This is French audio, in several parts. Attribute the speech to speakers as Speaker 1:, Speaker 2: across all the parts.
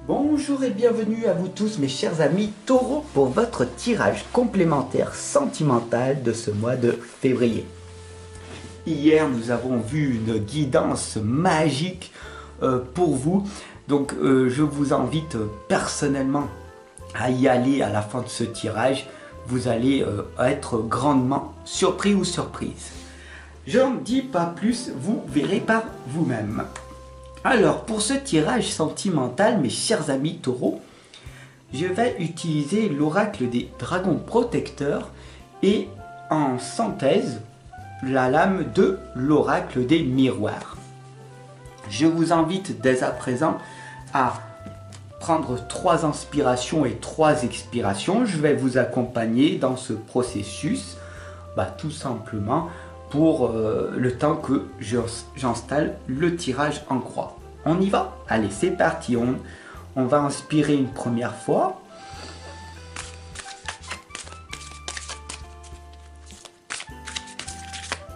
Speaker 1: Bonjour et bienvenue à vous tous mes chers amis taureaux pour votre tirage complémentaire sentimental de ce mois de février. Hier nous avons vu une guidance magique pour vous, donc je vous invite personnellement à y aller à la fin de ce tirage. Vous allez être grandement surpris ou surprise. Je n'en dis pas plus, vous verrez par vous-même. Alors, pour ce tirage sentimental, mes chers amis taureaux, je vais utiliser l'oracle des dragons protecteurs et en synthèse, la lame de l'oracle des miroirs. Je vous invite dès à présent à prendre 3 inspirations et 3 expirations. Je vais vous accompagner dans ce processus, tout simplement pour le temps que j'installe le tirage en croix. On y va? Allez, c'est parti. On va inspirer une première fois.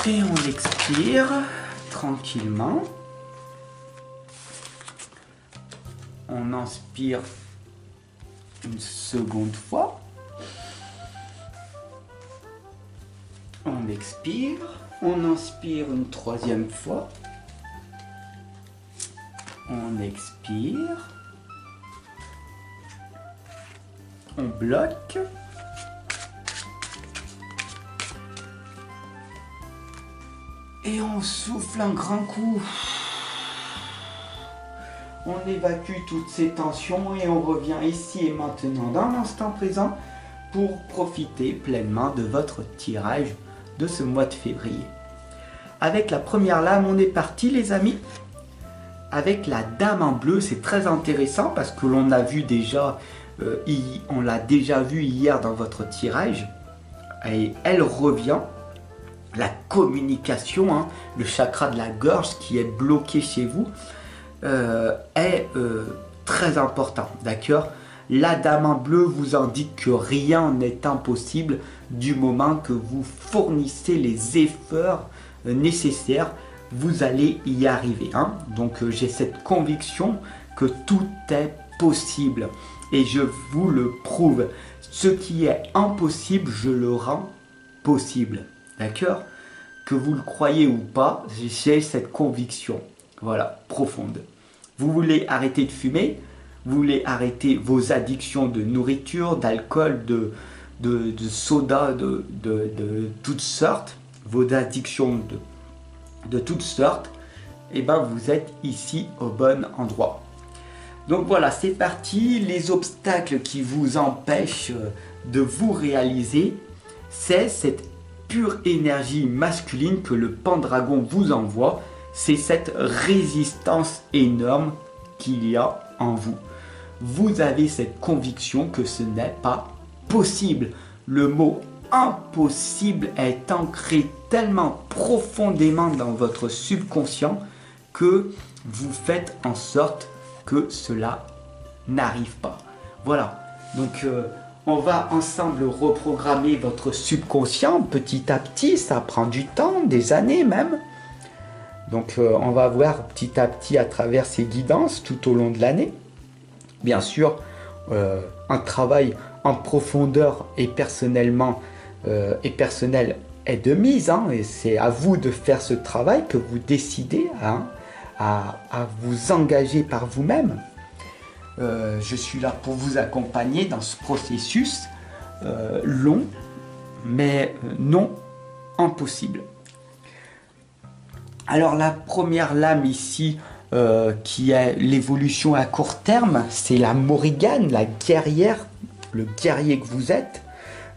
Speaker 1: Et on expire tranquillement. On inspire une seconde fois. On expire. On inspire une troisième fois. On expire. On bloque. Et on souffle un grand coup. On évacue toutes ces tensions et on revient ici et maintenant dans l'instant présent pour profiter pleinement de votre tirage de ce mois de février. Avec la première lame, on est parti les amis. Avec la dame en bleu, c'est très intéressant parce que l'on a vu déjà, on l'a déjà vu hier dans votre tirage. Et elle revient, la communication, le chakra de la gorge qui est bloqué chez vous, est très important, d'accord? La dame en bleu vous indique que rien n'est impossible du moment que vous fournissez les efforts nécessaires, vous allez y arriver. Donc j'ai cette conviction que tout est possible et je vous le prouve. Ce qui est impossible, je le rends possible. D'accord? Que vous le croyez ou pas, j'ai cette conviction. Voilà, profonde. Vous voulez arrêter de fumer? Vous voulez arrêter vos addictions de nourriture, d'alcool, de soda, de toutes sortes, vos addictions de toutes sortes, et vous êtes ici au bon endroit. Donc voilà, c'est parti. Les obstacles qui vous empêchent de vous réaliser, c'est cette pure énergie masculine que le Pendragon vous envoie. C'est cette résistance énorme qu'il y a en vous. Vous avez cette conviction que ce n'est pas possible. Le mot impossible est ancré tellement profondément dans votre subconscient que vous faites en sorte que cela n'arrive pas. Voilà, donc on va ensemble reprogrammer votre subconscient petit à petit. Ça prend du temps, des années même. Donc on va voir petit à petit à travers ces guidances tout au long de l'année. Bien sûr, un travail en profondeur et personnel est de mise, et c'est à vous de faire ce travail que vous décidez à vous engager par vous-même. Je suis là pour vous accompagner dans ce processus long, mais non impossible. Alors la première lame ici, qui est l'évolution à court terme, c'est la Morrigan, la guerrière, le guerrier que vous êtes,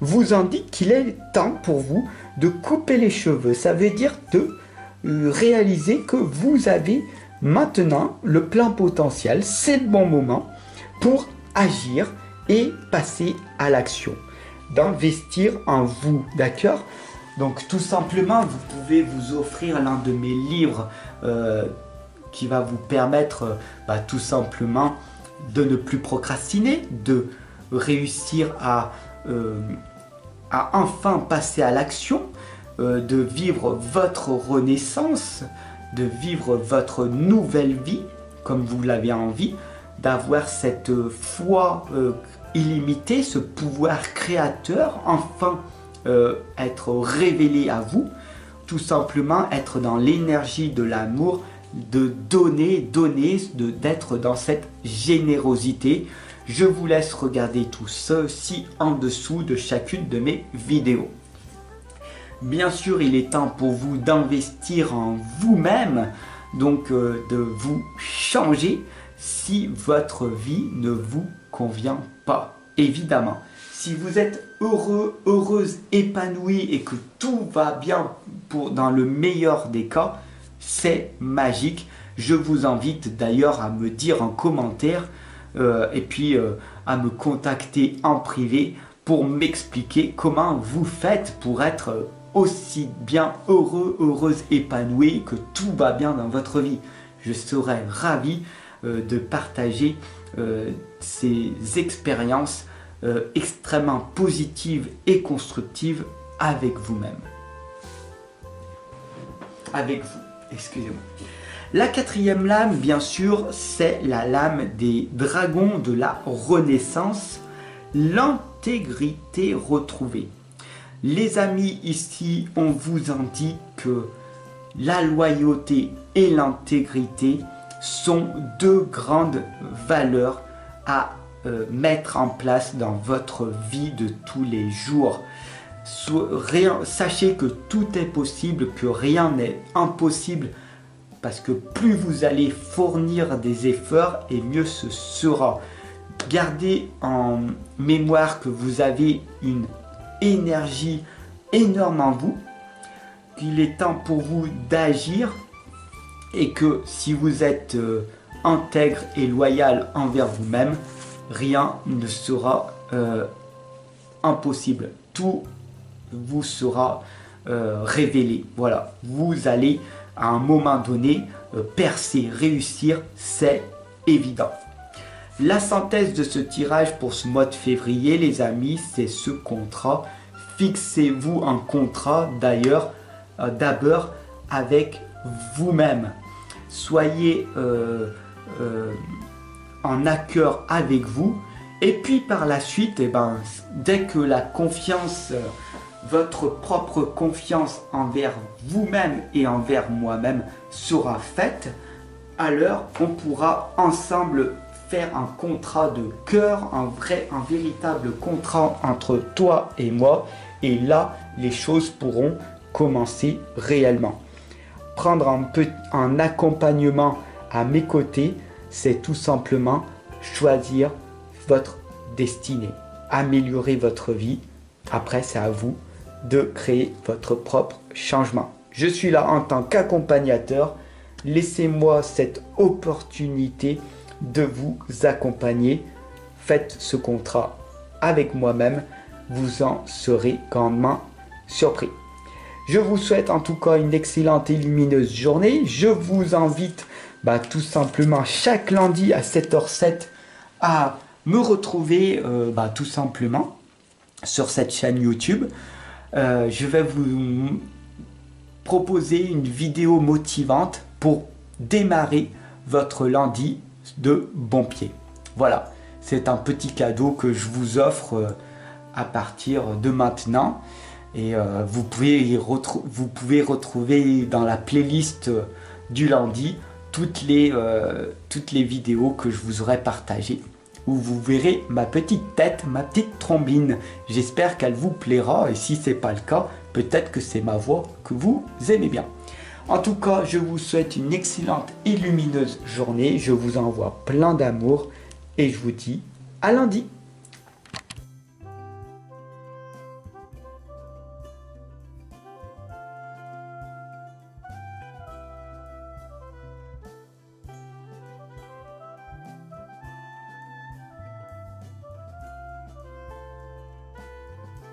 Speaker 1: vous indique qu'il est temps pour vous de couper les cheveux. Ça veut dire de réaliser que vous avez maintenant le plein potentiel. C'est le bon moment pour agir et passer à l'action, d'investir en vous, d'accord? Donc tout simplement, vous pouvez vous offrir l'un de mes livres qui va vous permettre tout simplement de ne plus procrastiner, de réussir à enfin passer à l'action, de vivre votre renaissance, de vivre votre nouvelle vie comme vous l'avez envie, d'avoir cette foi illimitée, ce pouvoir créateur, enfin être révélé à vous, tout simplement être dans l'énergie de l'amour, de donner, d'être dans cette générosité. Je vous laisse regarder tout ceci en dessous de chacune de mes vidéos. Bien sûr, il est temps pour vous d'investir en vous-même, donc de vous changer si votre vie ne vous convient pas. Évidemment, si vous êtes heureux, heureuse, épanoui et que tout va bien dans le meilleur des cas, c'est magique. Je vous invite d'ailleurs à me dire en commentaire et puis à me contacter en privé pour m'expliquer comment vous faites pour être aussi bien heureux, heureuse, épanoui, que tout va bien dans votre vie. Je serais ravi de partager ces expériences extrêmement positives et constructives avec vous-même. Avec vous, excusez-moi. La quatrième lame, bien sûr, c'est la lame des dragons de la Renaissance, l'intégrité retrouvée. Les amis, ici, on vous indique que la loyauté et l'intégrité sont deux grandes valeurs à mettre en place dans votre vie de tous les jours. Sachez que tout est possible, que rien n'est impossible, parce que plus vous allez fournir des efforts et mieux ce sera. Gardez en mémoire que vous avez une énergie énorme en vous, qu'il est temps pour vous d'agir et que si vous êtes intègre et loyal envers vous-même, rien ne sera impossible. Tout vous sera révélé. Voilà, vous allez à un moment donné percer, réussir, c'est évident. La synthèse de ce tirage pour ce mois de février, les amis, c'est ce contrat. Fixez-vous un contrat d'ailleurs, d'abord avec vous-même. Soyez en accord avec vous. Et puis par la suite, dès que la confiance, votre propre confiance envers vous-même et envers moi-même sera faite, alors on pourra ensemble faire un contrat de cœur, un véritable contrat entre toi et moi. Et là, les choses pourront commencer réellement. Prendre un accompagnement à mes côtés, c'est tout simplement choisir votre destinée, améliorer votre vie. Après, c'est à vous de créer votre propre changement. Je suis là en tant qu'accompagnateur. Laissez-moi cette opportunité de vous accompagner. Faites ce contrat avec moi-même. Vous en serez grandement surpris. Je vous souhaite en tout cas une excellente et lumineuse journée. Je vous invite tout simplement chaque lundi à 7h07 à me retrouver tout simplement sur cette chaîne YouTube. Je vais vous proposer une vidéo motivante pour démarrer votre lundi de bon pied. Voilà, c'est un petit cadeau que je vous offre à partir de maintenant. Et vous pouvez retrouver dans la playlist du lundi toutes les vidéos que je vous aurai partagées, où vous verrez ma petite tête, ma petite trombine. J'espère qu'elle vous plaira, et si ce n'est pas le cas, peut-être que c'est ma voix que vous aimez bien. En tout cas, je vous souhaite une excellente et lumineuse journée. Je vous envoie plein d'amour et je vous dis à lundi.